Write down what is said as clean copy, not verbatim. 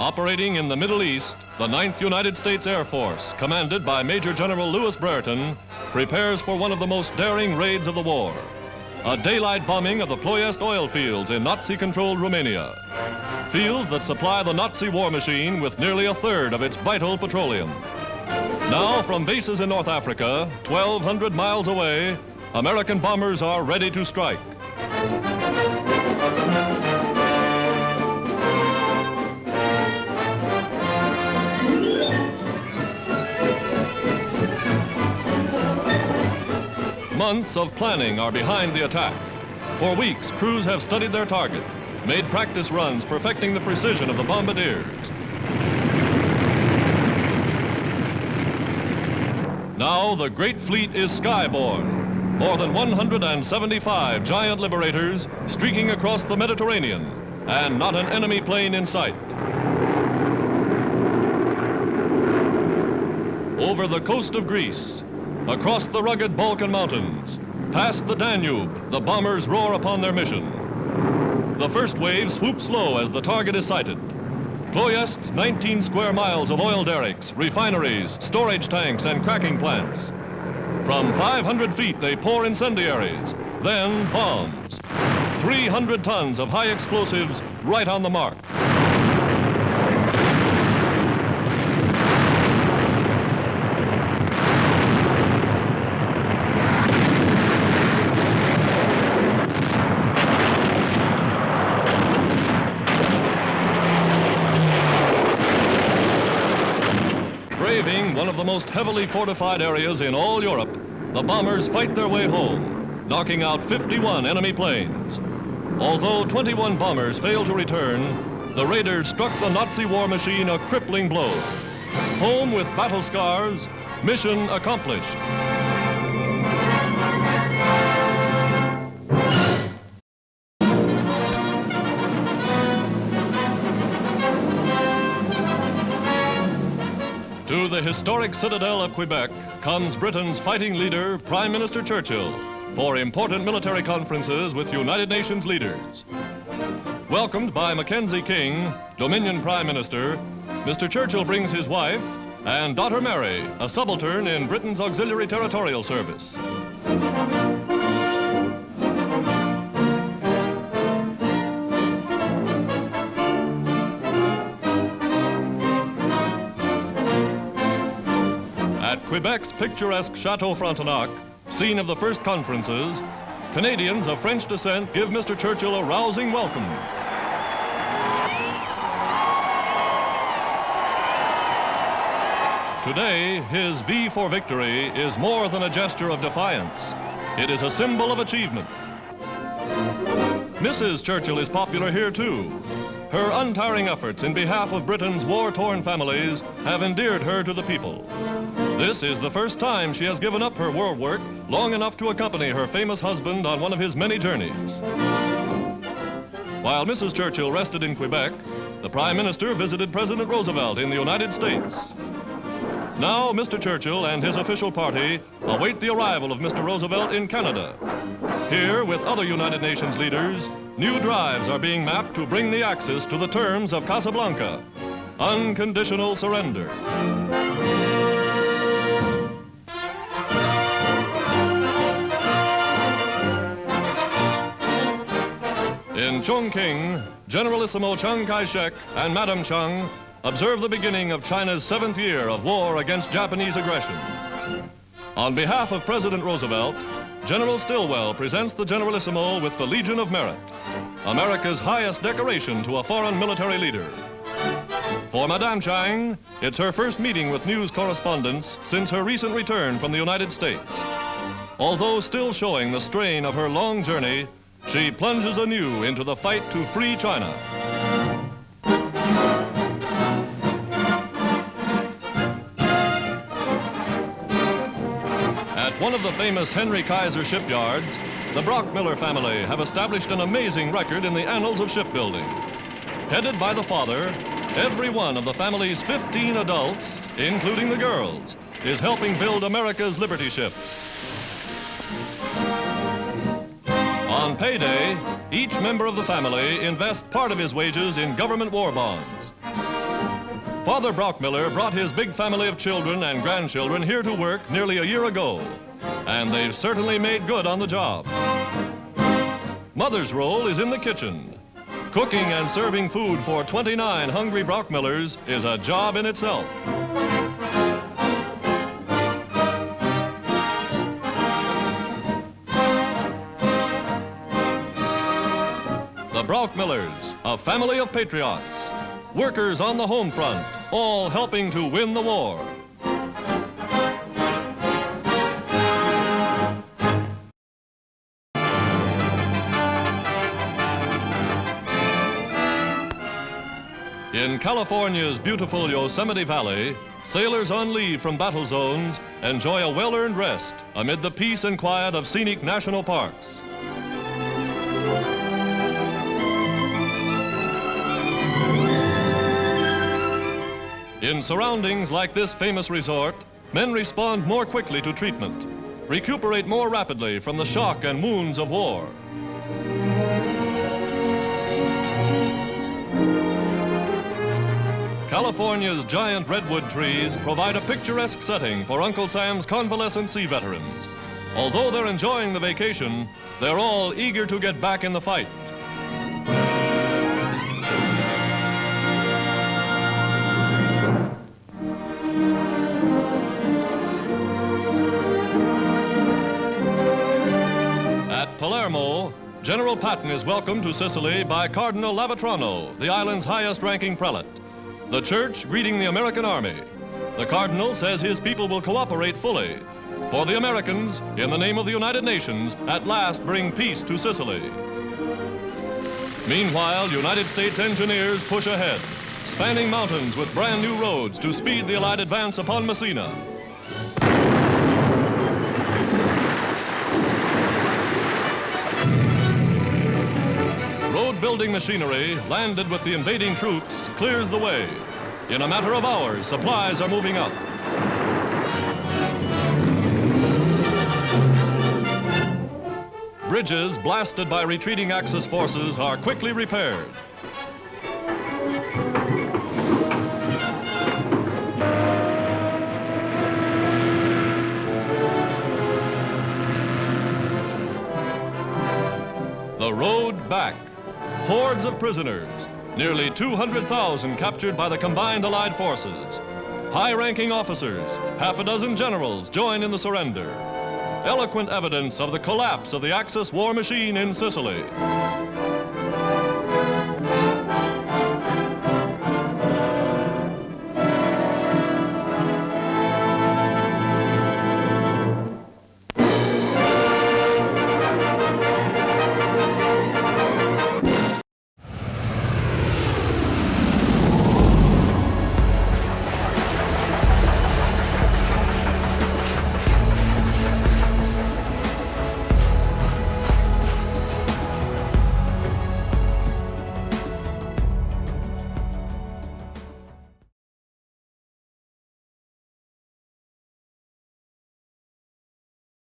Operating in the Middle East, the 9th United States Air Force, commanded by Major General Lewis Brereton, prepares for one of the most daring raids of the war, a daylight bombing of the Ploesti oil fields in Nazi-controlled Romania, fields that supply the Nazi war machine with nearly a third of its vital petroleum. Now, from bases in North Africa, 1,200 miles away, American bombers are ready to strike. Months of planning are behind the attack. For weeks, crews have studied their target, made practice runs perfecting the precision of the bombardiers. Now the great fleet is skyborne. More than 175 giant Liberators streaking across the Mediterranean, and not an enemy plane in sight. Over the coast of Greece, across the rugged Balkan Mountains, past the Danube, the bombers roar upon their mission. The first wave swoops low as the target is sighted. Ploesti's 19 square miles of oil derricks, refineries, storage tanks, and cracking plants. From 500 feet, they pour incendiaries, then bombs. 300 tons of high explosives right on the mark. Braving one of the most heavily fortified areas in all Europe, the bombers fight their way home, knocking out 51 enemy planes. Although 21 bombers failed to return, the raiders struck the Nazi war machine a crippling blow. Home with battle scars, mission accomplished. To the historic citadel of Quebec comes Britain's fighting leader, Prime Minister Churchill, for important military conferences with United Nations leaders. Welcomed by Mackenzie King, Dominion Prime Minister, Mr. Churchill brings his wife and daughter Mary, a subaltern in Britain's Auxiliary Territorial Service. At Quebec's picturesque Chateau Frontenac, scene of the first conferences, Canadians of French descent give Mr. Churchill a rousing welcome. Today, his V for victory is more than a gesture of defiance. It is a symbol of achievement. Mrs. Churchill is popular here too. Her untiring efforts in behalf of Britain's war-torn families have endeared her to the people. This is the first time she has given up her war work long enough to accompany her famous husband on one of his many journeys. While Mrs. Churchill rested in Quebec, the Prime Minister visited President Roosevelt in the United States. Now, Mr. Churchill and his official party await the arrival of Mr. Roosevelt in Canada. Here, with other United Nations leaders, new drives are being mapped to bring the Axis to the terms of Casablanca, unconditional surrender. In Chongqing, Generalissimo Chiang Kai-shek and Madame Chiang observe the beginning of China's 7th year of war against Japanese aggression. On behalf of President Roosevelt, General Stillwell presents the Generalissimo with the Legion of Merit, America's highest decoration to a foreign military leader. For Madame Chiang, it's her first meeting with news correspondents since her recent return from the United States. Although still showing the strain of her long journey, she plunges anew into the fight to free China. At one of the famous Henry Kaiser shipyards, the Brockmiller family have established an amazing record in the annals of shipbuilding. Headed by the father, every one of the family's 15 adults, including the girls, is helping build America's Liberty ships. On payday, each member of the family invests part of his wages in government war bonds. Father Brockmiller brought his big family of children and grandchildren here to work nearly a year ago, and they've certainly made good on the job. Mother's role is in the kitchen. Cooking and serving food for 29 hungry Brockmillers is a job in itself. The Brockmillers, a family of patriots, workers on the home front, all helping to win the war. In California's beautiful Yosemite Valley, sailors on leave from battle zones enjoy a well-earned rest amid the peace and quiet of scenic national parks. In surroundings like this famous resort, men respond more quickly to treatment, recuperate more rapidly from the shock and wounds of war. California's giant redwood trees provide a picturesque setting for Uncle Sam's convalescent sea veterans. Although they're enjoying the vacation, they're all eager to get back in the fight. At Palermo, General Patton is welcomed to Sicily by Cardinal Lavetrano, the island's highest-ranking prelate. The church greeting the American army. The Cardinal says his people will cooperate fully, for the Americans, in the name of the United Nations, at last bring peace to Sicily. Meanwhile, United States engineers push ahead, spanning mountains with brand new roads to speed the Allied advance upon Messina. Road-building machinery, landed with the invading troops, clears the way. In a matter of hours, supplies are moving up. Bridges blasted by retreating Axis forces are quickly repaired. The road back. Hordes of prisoners, nearly 200,000 captured by the combined Allied forces. High-ranking officers, half a dozen generals join in the surrender. Eloquent evidence of the collapse of the Axis war machine in Sicily.